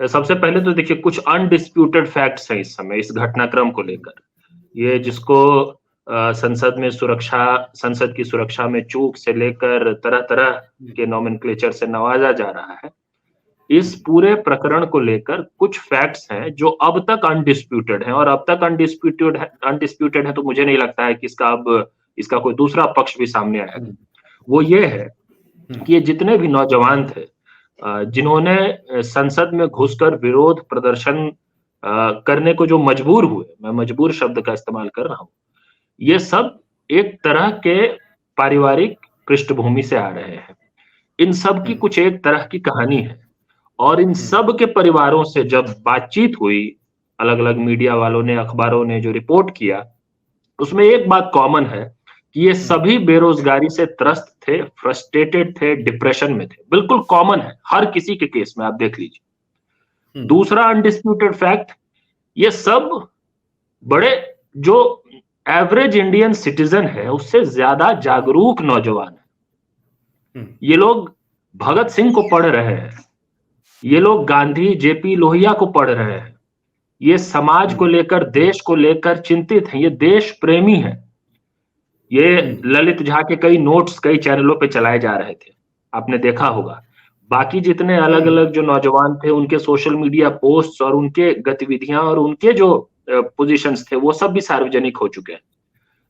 सबसे पहले तो देखिए कुछ अनडिस्प्यूटेड फैक्ट्स हैं इस समय इस घटनाक्रम को लेकर। ये जिसको संसद की सुरक्षा में चूक से लेकर तरह-तरह के नोमेनक्लेचर से नवाजा जा रहा है। इस पूरे प्रकरण को लेकर कुछ फैक्ट्स हैं जो अब तक अनडिस्प्यूटेड हैं और अब तक अनडिस्प्यूटेड है तो मुझे नहीं लगता है कि इसका कोई दूसरा पक्ष भी सामने आएगा। वो ये है कि ये जितने भी नौजवान थे जिन्होंने संसद में घुसकर विरोध प्रदर्शन करने को जो मजबूर हुए, मैं मजबूर शब्द का इस्तेमाल कर रहा हूँ, ये सब एक तरह के पारिवारिक पृष्ठभूमि से आ रहे हैं। इन सब की कुछ एक तरह की कहानी है और इन सब के परिवारों से जब बातचीत हुई, अलग-अलग मीडिया वालों ने, अखबारों ने जो रिपोर्ट किया, उसमें एक बात कॉमन है कि ये सभी बेरोजगारी से त्रस्त थे, फ्रस्ट्रेटेड थे, डिप्रेशन में थे। बिल्कुल कॉमन है, हर किसी के केस में आप देख लीजिए। दूसरा अनडिस्प्यूटेड फैक्ट, ये सब बड़े जो एवरेज इंडियन सिटीजन है उससे ज्यादा जागरूक नौजवान है। ये लोग भगत सिंह को पढ़ रहे हैं, ये लोग गांधी, जेपी लोहिया को पढ़ रहे हैं, ये समाज को लेकर, देश को लेकर चिंतित हैं, ये देश प्रेमी हैं। ये ललित झा के कई नोट्स कई चैनलों पे चलाए जा रहे थे, आपने देखा होगा। बाकी जितने अलग-अलग जो नौजवान थे उनके सोशल मीडिया पोस्ट्स और उनके गतिविधियां और उनके जो पोजीशंस थे वो सब भी सार्वजनिक हो चुके हैं।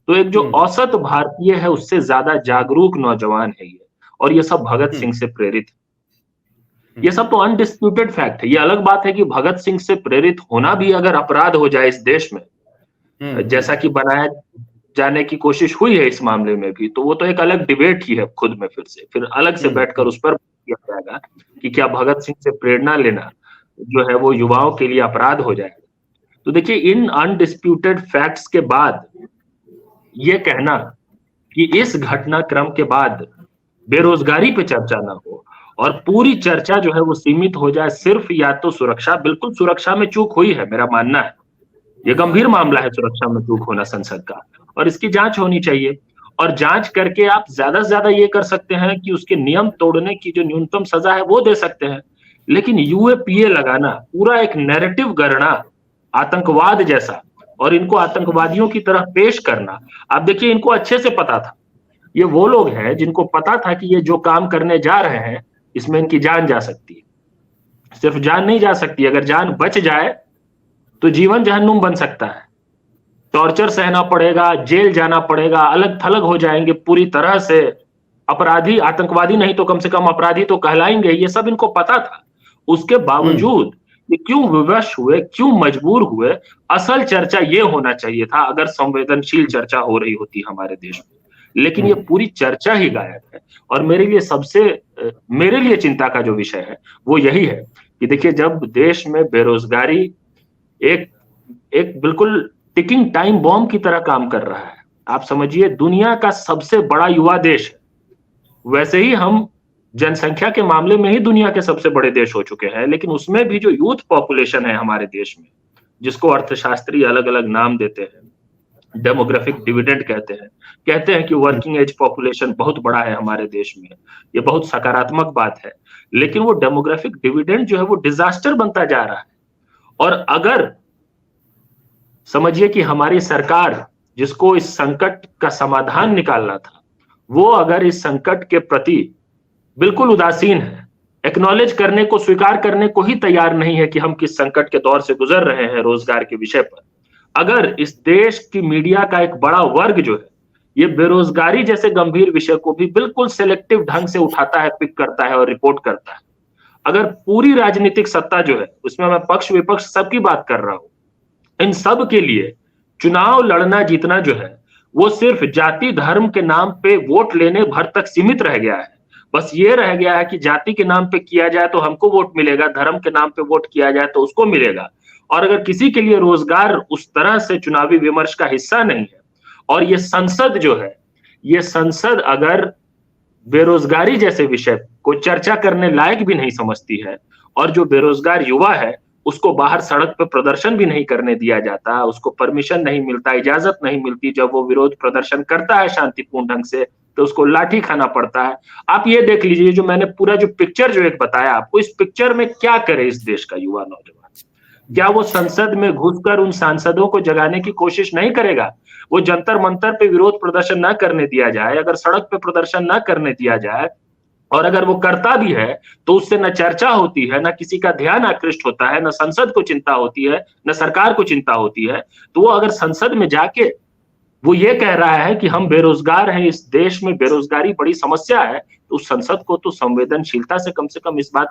तो एक जो औसत भारतीय है उससे ज्यादा जागरूक नौजवान है ये, और ये सब भगत सिंह से प्रेरित है। ये सब तो अनडिस्प्यूटेड फैक्ट है। ये अलग बात है कि भगत सिंह से प्रेरित होना भी अगर अपराध हो जाए इस देश में, जैसा कि बनाया जाने की कोशिश हुई है इस मामले में भी, तो वो तो एक अलग डिबेट ही है खुद में फिर अलग से बैठकर उस पर किया जाएगा कि क्या भगत सिंह से प्रेरणा लेना जो है वो युवाओं के लिए अपराध हो जाएगा। तो देखिए इन अनडिस्प्यूटेड फैक्ट्स के बाद ये कहना कि इस घटनाक्रम के बाद बेरोजगारी पे चर्चा ना हो और पूरी चर्चा जो है वो सीमित हो जाए सिर्फ या तो सुरक्षा, बिल्कुल सुरक्षा में चूक हुई है मेरा मानना है। ये गंभीर मामला है सुरक्षा में चूक होना संसद का, और इसकी जांच होनी चाहिए। और जांच करके आप ज्यादा से ज्यादा ये कर सकते हैं कि उसके नियम तोड़ने की जो न्यूनतम सजा है वो दे सकते हैं। लेकिन यूएपीए लगाना, पूरा एक नैरेटिव गढ़ना आतंकवाद जैसा, और इनको आतंकवादियों की तरह पेश करना, आप देखिए इनको अच्छे से पता था। ये वो लोग हैं जिनको पता था कि ये जो काम करने जा रहे हैं इसमें इनकी जान जा सकती है। सिर्फ जान नहीं जा सकती, अगर जान बच जाए तो जीवन जहन्नुम बन सकता है। टॉर्चर सहना पड़ेगा, जेल जाना पड़ेगा, अलग थलग हो जाएंगे पूरी तरह से। अपराधी, आतंकवादी नहीं तो कम से कम अपराधी तो कहलाएंगे, ये सब इनको पता था। उसके बावजूद ये क्यों विवश हुए, क्यों मजबूर हुए? असल चर्चा ये होना चाहिए था अगर संवेदनशील चर्चा हो रही होती हमारे देश में। लेकिन ये पूरी चर्चा ही गायब है। और मेरे लिए चिंता का जो विषय है वो यही है कि देखिए जब देश में बेरोजगारी एक बिल्कुल टिकिंग टाइम बॉम्ब की तरह काम कर रहा है, आप समझिए दुनिया का सबसे बड़ा युवा देश है, वैसे ही हम जनसंख्या के मामले में ही दुनिया के सबसे बड़े देश हो चुके हैं, लेकिन उसमें भी जो यूथ पॉपुलेशन है हमारे देश में, जिसको अर्थशास्त्री अलग-अलग नाम देते हैं, डेमोग्राफिक डिविडेंड कहते हैं कि वर्किंग एज पॉपुलेशन बहुत बड़ा है हमारे देश में। ये बहुत सकारात्मक बात है, लेकिन वो डेमोग्राफिक डिविडेंड जो है वो डिजास्टर बनता जा रहा है। और अगर समझिए कि हमारी सरकार जिसको इस संकट का समाधान निकालना था, वो अगर इस संकट के प्रति बिल्कुल उदासीन है, एक्नॉलेज करने को, स्वीकार करने को ही तैयार नहीं है कि हम किस संकट के दौर से गुजर रहे हैं रोजगार के विषय पर। अगर इस देश की मीडिया का एक बड़ा वर्ग जो है ये बेरोजगारी जैसे गंभीर विषय को भी बिल्कुल सेलेक्टिव ढंग से उठाता है, पिक करता है और रिपोर्ट करता है, अगर पूरी राजनीतिक सत्ता जो है, उसमें मैं पक्ष विपक्ष सबकी बात कर रहा हूं, इन सब के लिए चुनाव लड़ना जीतना जो है वो सिर्फ जाति धर्म के नाम पे वोट लेने भर तक सीमित रह गया है। बस ये रह गया है कि जाति के नाम पे किया जाए तो हमको वोट मिलेगा, धर्म के नाम पे वोट किया जाए तो उसको मिलेगा। और अगर किसी के लिए रोजगार उस तरह से चुनावी विमर्श का हिस्सा नहीं है, और ये संसद जो है, ये संसद अगर बेरोजगारी जैसे विषय को चर्चा करने लायक भी नहीं समझती है, और जो बेरोजगार युवा है उसको बाहर सड़क पे प्रदर्शन भी नहीं करने दिया जाता, उसको परमिशन नहीं मिलता, इजाजत नहीं मिलती। जब वो विरोध प्रदर्शन करता है शांतिपूर्ण ढंग से, तो उसको लाठी खाना पड़ता है। आप ये देख लीजिए, जो मैंने पूरा जो पिक्चर जो एक बताया आपको, इस पिक्चर में क्या करे इस देश का युवा नौजवान? क्या वो संसद में घुसकर उन सांसदों को जगाने की कोशिश नहीं करेगा? वो जंतर मंतर पे विरोध प्रदर्शन ना करने दिया जाए, अगर सड़क पे प्रदर्शन ना करने दिया जाए, और अगर वो करता भी है तो उससे न चर्चा होती है, न किसी का ध्यान आकृष्ट होता है, न संसद को चिंता होती है, न सरकार को चिंता होती है। तो वो अगर संसद में जाके वो ये कह रहा है कि हम बेरोजगार हैं, इस देश में बेरोजगारी बड़ी समस्या है, तो उस संसद को तो संवेदनशीलता से कम इस बात को